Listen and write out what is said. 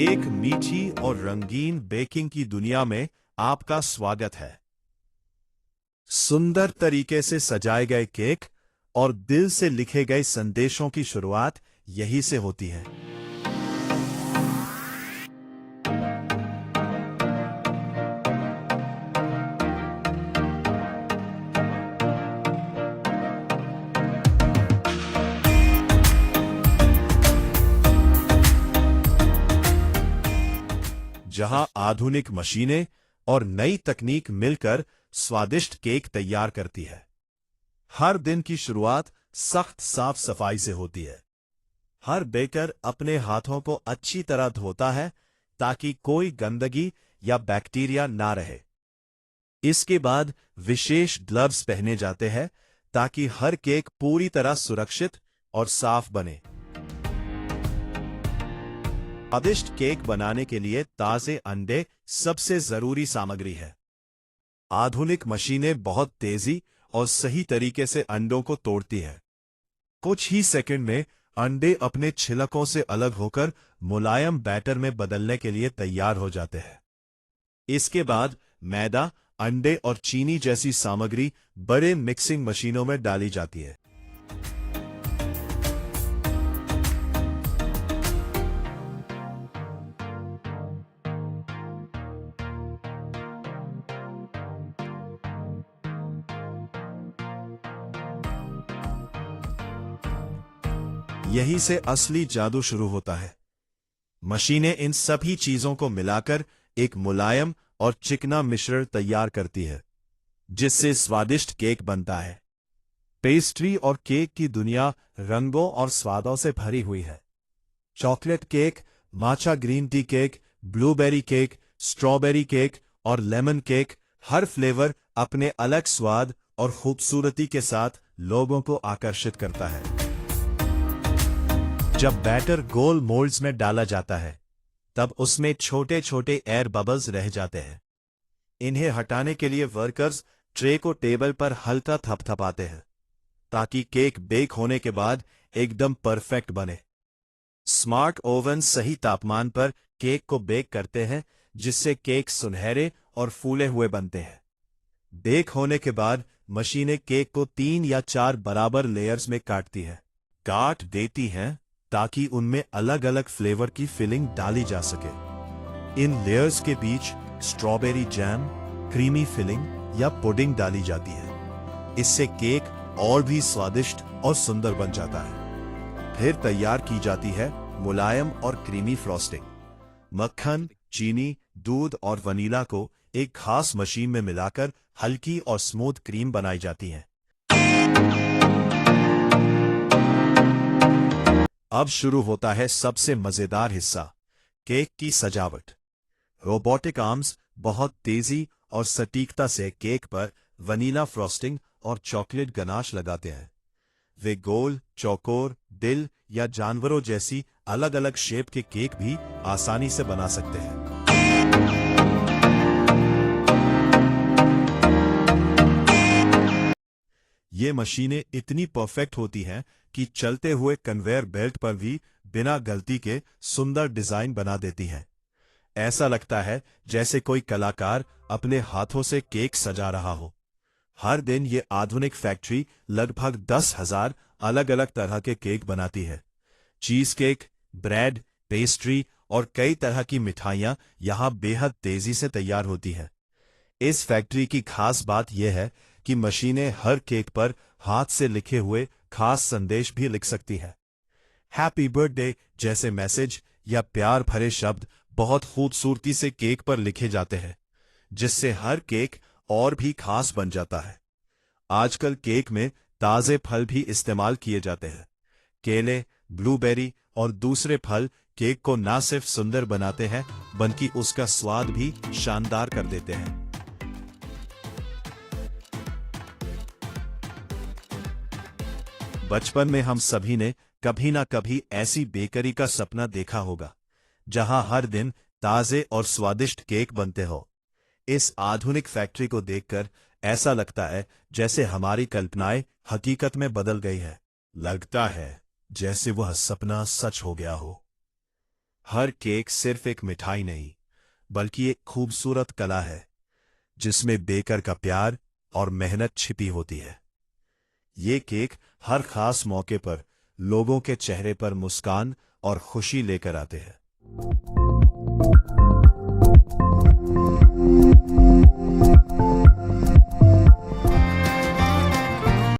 एक मीठी और रंगीन बेकिंग की दुनिया में आपका स्वागत है। सुंदर तरीके से सजाए गए केक और दिल से लिखे गए संदेशों की शुरुआत यही से होती है। जहां आधुनिक मशीनें और नई तकनीक मिलकर स्वादिष्ट केक तैयार करती है। हर दिन की शुरुआत सख्त साफ सफाई से होती है। हर बेकर अपने हाथों को अच्छी तरह धोता है ताकि कोई गंदगी या बैक्टीरिया ना रहे। इसके बाद विशेष ग्लव्स पहने जाते हैं ताकि हर केक पूरी तरह सुरक्षित और साफ बने। स्वादिष्ट केक बनाने के लिए ताजे अंडे सबसे जरूरी सामग्री है। आधुनिक मशीनें बहुत तेजी और सही तरीके से अंडों को तोड़ती है। कुछ ही सेकंड में अंडे अपने छिलकों से अलग होकर मुलायम बैटर में बदलने के लिए तैयार हो जाते हैं। इसके बाद मैदा, अंडे और चीनी जैसी सामग्री बड़े मिक्सिंग मशीनों में डाली जाती है। यहीं से असली जादू शुरू होता है। मशीनें इन सभी चीजों को मिलाकर एक मुलायम और चिकना मिश्रण तैयार करती है, जिससे स्वादिष्ट केक बनता है। पेस्ट्री और केक की दुनिया रंगों और स्वादों से भरी हुई है। Chocolate cake, matcha green tea cake, blueberry cake, strawberry cake और लेमन केक, हर फ्लेवर अपने अलग स्वाद और खूबसूरती के साथ लोगों को आकर्षित करता है। जब बैटर गोल मोल्ड्स में डाला जाता है, तब उसमें छोटे छोटे एयर बबल्स रह जाते हैं। इन्हें हटाने के लिए वर्कर्स ट्रे को टेबल पर हल्का थपथपाते हैं ताकि केक बेक होने के बाद एकदम परफेक्ट बने। स्मार्ट ओवन सही तापमान पर केक को बेक करते हैं, जिससे केक सुनहरे और फूले हुए बनते हैं। बेक होने के बाद मशीनें केक को 3 या 4 बराबर लेयर्स में काटती हैं, काट देती हैं ताकि उनमें अलग अलग फ्लेवर की फिलिंग डाली जा सके। इन लेयर्स के बीच स्ट्रॉबेरी जैम, क्रीमी फिलिंग या पुडिंग डाली जाती है। इससे केक और भी स्वादिष्ट और सुंदर बन जाता है। फिर तैयार की जाती है मुलायम और क्रीमी फ्रॉस्टिंग। मक्खन, चीनी, दूध और वनीला को एक खास मशीन में मिलाकर हल्की और स्मूथ क्रीम बनाई जाती है। अब शुरू होता है सबसे मजेदार हिस्सा, केक की सजावट। रोबोटिक आर्म्स बहुत तेजी और सटीकता से केक पर वनीला फ्रॉस्टिंग और चॉकलेट गनाश लगाते हैं। वे गोल, चौकोर, दिल या जानवरों जैसी अलग अलग शेप के केक भी आसानी से बना सकते हैं। ये मशीनें इतनी परफेक्ट होती हैं कि चलते हुए कन्वेयर बेल्ट पर भी बिना गलती के सुंदर डिजाइन बना देती हैं। ऐसा लगता है जैसे कोई कलाकार अपने हाथों से केक सजा रहा हो। हर दिन ये आधुनिक फैक्ट्री लगभग 10,000 अलग अलग तरह के केक बनाती है। चीज केक, ब्रेड, पेस्ट्री और कई तरह की मिठाइयां यहां बेहद तेजी से तैयार होती हैं। इस फैक्ट्री की खास बात यह है कि मशीनें हर केक पर हाथ से लिखे हुए खास संदेश भी लिख सकती है। हैप्पी बर्थडे जैसे मैसेज या प्यार भरे शब्द बहुत खूबसूरती से केक पर लिखे जाते हैं, जिससे हर केक और भी खास बन जाता है। आजकल केक में ताजे फल भी इस्तेमाल किए जाते हैं। केले, ब्लूबेरी और दूसरे फल केक को न सिर्फ सुंदर बनाते हैं, बल्कि उसका स्वाद भी शानदार कर देते हैं। बचपन में हम सभी ने कभी ना कभी ऐसी बेकरी का सपना देखा होगा, जहां हर दिन ताजे और स्वादिष्ट केक बनते हो। इस आधुनिक फैक्ट्री को देखकर ऐसा लगता है जैसे हमारी कल्पनाएं हकीकत में बदल गई है। लगता है जैसे वह सपना सच हो गया हो। हर केक सिर्फ एक मिठाई नहीं, बल्कि एक खूबसूरत कला है जिसमें बेकर का प्यार और मेहनत छिपी होती है। ये केक हर खास मौके पर लोगों के चेहरे पर मुस्कान और खुशी लेकर आते हैं।